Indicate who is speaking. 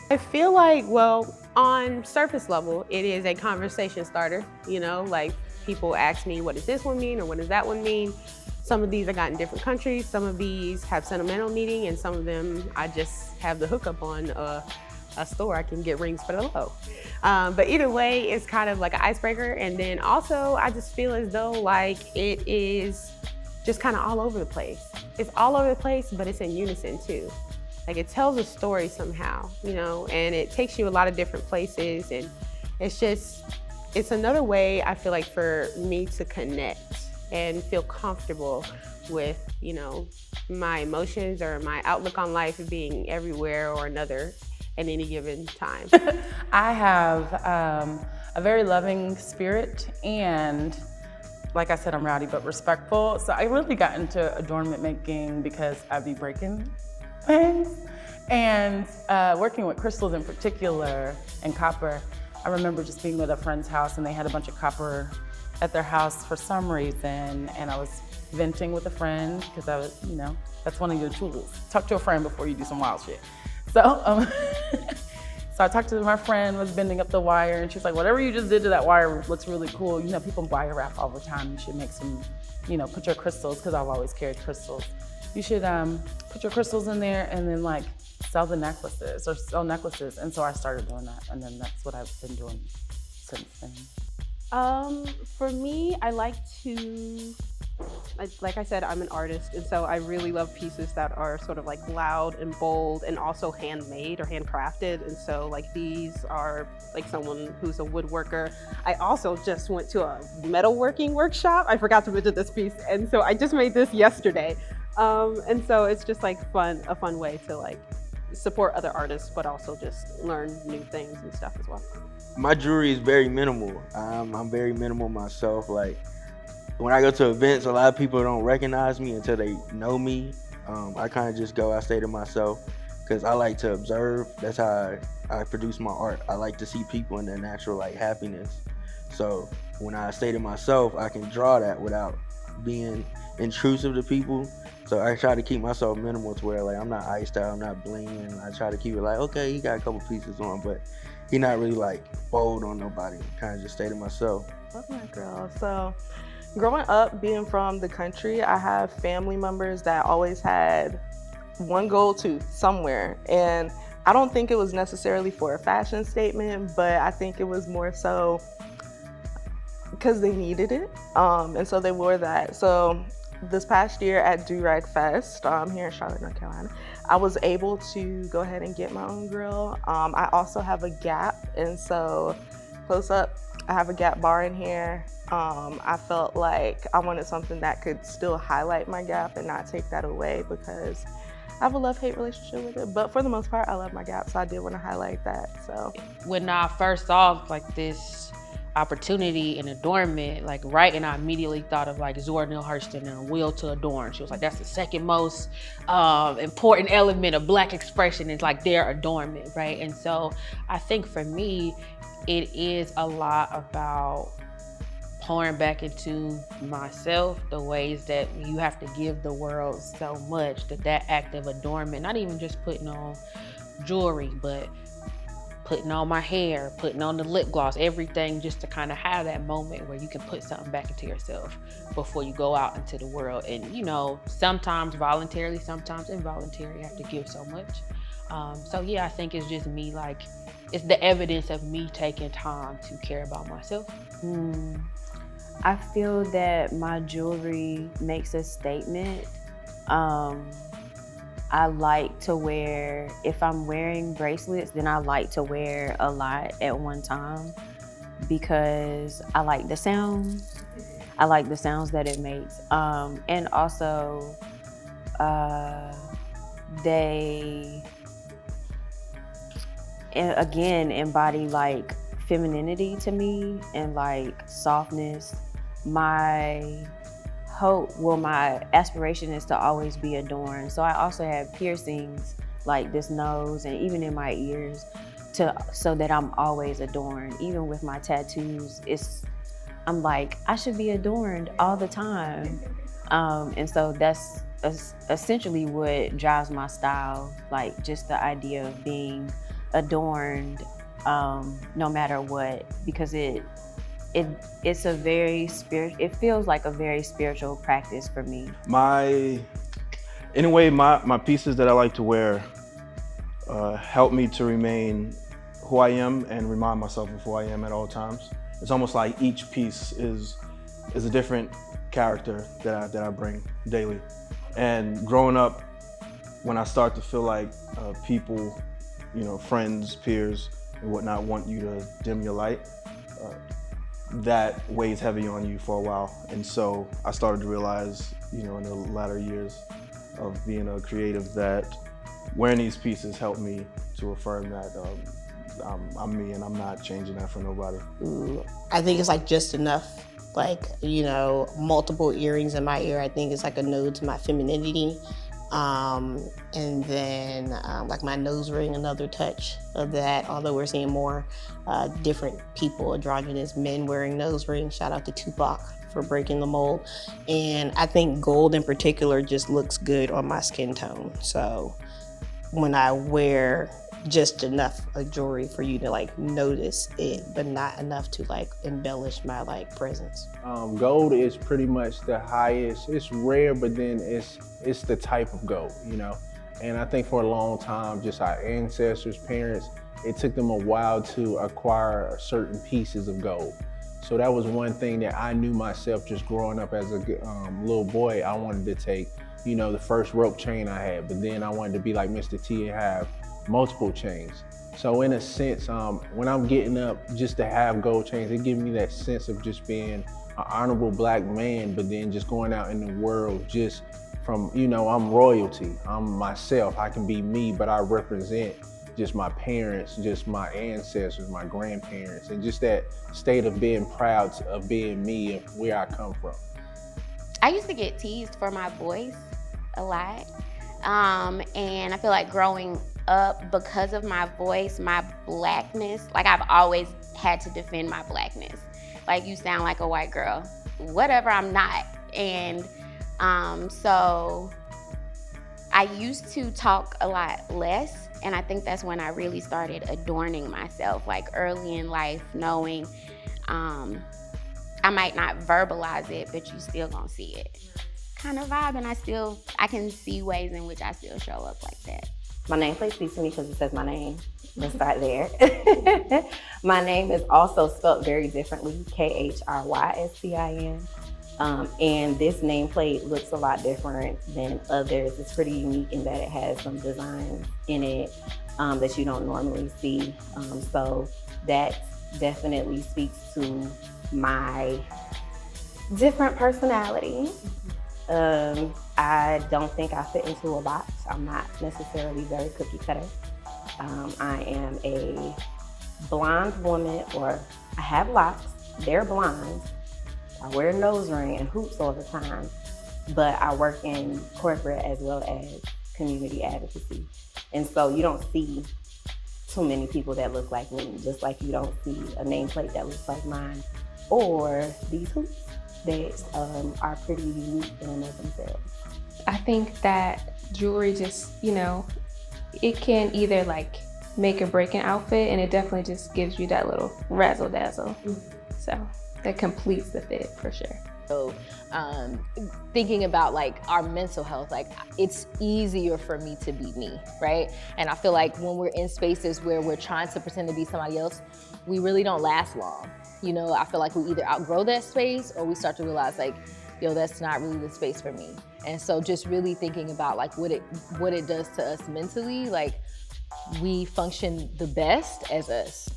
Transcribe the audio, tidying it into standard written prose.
Speaker 1: I feel like, well, on surface level, it is a conversation starter. Like people ask me, what does this one mean or what does that one mean? Some of these I got in different countries. Some of these have sentimental meaning, and some of them I just have the hookup on a store. I can get rings for the low. But either way, it's kind of like an icebreaker. And then also, I just feel as though like it is just kind of all over the place. It's all over the place, but it's in unison too. Like it tells a story somehow, and it takes you a lot of different places. And it's another way I feel like for me to connect and feel comfortable with, my emotions or my outlook on life being everywhere or another at any given time.
Speaker 2: I have a very loving spirit, and like I said, I'm rowdy but respectful. So I really got into adornment making because I'd be breaking things. And working with crystals in particular and copper, I remember just being at a friend's house and they had a bunch of copper at their house for some reason, and I was venting with a friend because I was, that's one of your tools. Talk to a friend before you do some wild shit. So, so I talked to my friend, was bending up the wire, and she was like, whatever you just did to that wire looks really cool. People wire wrap all the time. You should make some, put your crystals, because I've always carried crystals. You should put your crystals in there and then like sell necklaces. And so I started doing that, and then that's what I've been doing since then.
Speaker 1: For me, I like to, like I said, I'm an artist, and so I really love pieces that are sort of like loud and bold and also handmade or handcrafted. And so like these are like someone who's a woodworker. I also just went to a metalworking workshop. I forgot to mention this piece. And so I just made this yesterday. And so it's just like a fun way to like support other artists, but also just learn new things and stuff as well.
Speaker 3: My jewelry is very minimal. I'm very minimal myself. Like when I go to events, a lot of people don't recognize me until they know me. I kind of just I stay to myself because I like to observe. That's how I produce my art. I like to see people in their natural like happiness. So when I stay to myself, I can draw that without being intrusive to people. So I try to keep myself minimal to where like I'm not iced out, I'm not blinging. I try to keep it like, okay, he got a couple pieces on, but he not really like bold on nobody. Kind of just stay to myself.
Speaker 4: Love my girl. So growing up, being from the country, I have family members that always had one goal to somewhere. And I don't think it was necessarily for a fashion statement, but I think it was more so because they needed it. And so they wore that. So this past year at Do-Rag Fest here in Charlotte, North Carolina, I was able to go ahead and get my own grill. I also have a Gap, and so close up, I have a Gap bar in here. I felt like I wanted something that could still highlight my Gap and not take that away, because I have a love-hate relationship with it. But for the most part, I love my Gap, so I did want to highlight that. So
Speaker 5: when I first saw like this opportunity in adornment, like right, and I immediately thought of like Zora Neale Hurston and Will to Adorn. She was like, that's the second most important element of Black expression, is like their adornment, right? And so I think for me, it is a lot about pouring back into myself, the ways that you have to give the world so much, that act of adornment, not even just putting on jewelry, but putting on my hair, putting on the lip gloss, everything, just to kind of have that moment where you can put something back into yourself before you go out into the world. And sometimes voluntarily, sometimes involuntarily, you have to give so much. So yeah, I think it's just me, like, it's the evidence of me taking time to care about myself.
Speaker 6: I feel that my jewelry makes a statement. I like to wear, if I'm wearing bracelets, then I like to wear a lot at one time, because I like the sounds. I like the sounds that it makes. And also, they, again, embody like femininity to me and like softness. My aspiration is to always be adorned. So I also have piercings like this nose and even in my ears so that I'm always adorned. Even with my tattoos, I'm like, I should be adorned all the time. And so that's essentially what drives my style, like just the idea of being adorned no matter what, because it's a very it feels like a very spiritual practice for me.
Speaker 7: My pieces that I like to wear help me to remain who I am and remind myself of who I am at all times. It's almost like each piece is a different character that I bring daily. And growing up, when I start to feel like people, friends, peers, and whatnot want you to dim your light, that weighs heavy on you for a while. And so I started to realize, in the latter years of being a creative, that wearing these pieces helped me to affirm that I'm me and I'm not changing that for nobody.
Speaker 8: I think it's like just enough, multiple earrings in my ear. I think it's like a nod to my femininity. And then like my nose ring, another touch of that, although we're seeing more different people, androgynous men wearing nose rings. Shout out to Tupac for breaking the mold. And I think gold in particular just looks good on my skin tone. So when I wear just enough of jewelry for you to notice it, but not enough to embellish my presence.
Speaker 9: Gold is pretty much the highest. It's rare, but then it's the type of gold, And I think for a long time, just our ancestors, parents, it took them a while to acquire certain pieces of gold. So that was one thing that I knew myself just growing up as a little boy. I wanted to take, the first rope chain I had, but then I wanted to be like Mr. T and have multiple chains. So in a sense, when I'm getting up just to have gold chains, it gives me that sense of just being an honorable Black man, but then just going out in the world just from, I'm royalty, I'm myself, I can be me, but I represent just my parents, just my ancestors, my grandparents, and just that state of being proud of being me and where I come from.
Speaker 10: I used to get teased for my voice a lot. And I feel like growing up, because of my voice, my Blackness, I've always had to defend my Blackness. You sound like a white girl. Whatever, I'm not. And so I used to talk a lot less, and I think that's when I really started adorning myself, early in life, knowing I might not verbalize it, but you still gonna see it. Kind of vibe, and I can see ways in which I still show up like that.
Speaker 11: My nameplate speaks to me because it says my name. Let's start there. My name is also spelled very differently, K-H-R-Y-S-T-I-N. And this nameplate looks a lot different than others. It's pretty unique in that it has some designs in it that you don't normally see. So that definitely speaks to my different personality. I don't think I fit into a box. I'm not necessarily very cookie cutter. I am a blonde woman, or I have locks, they're blonde. I wear a nose ring and hoops all the time, but I work in corporate as well as community advocacy. And so you don't see too many people that look like me, just like you don't see a nameplate that looks like mine, or these hoops that are pretty unique in and of themselves.
Speaker 12: I think that jewelry just, it can either make or break an outfit, and it definitely just gives you that little razzle dazzle. So that completes the fit for sure.
Speaker 13: So thinking about our mental health, it's easier for me to be me, right? And I feel like when we're in spaces where we're trying to pretend to be somebody else, we really don't last long. I feel like we either outgrow that space or we start to realize that's not really the space for me. And so just really thinking about what it does to us mentally, we function the best as us.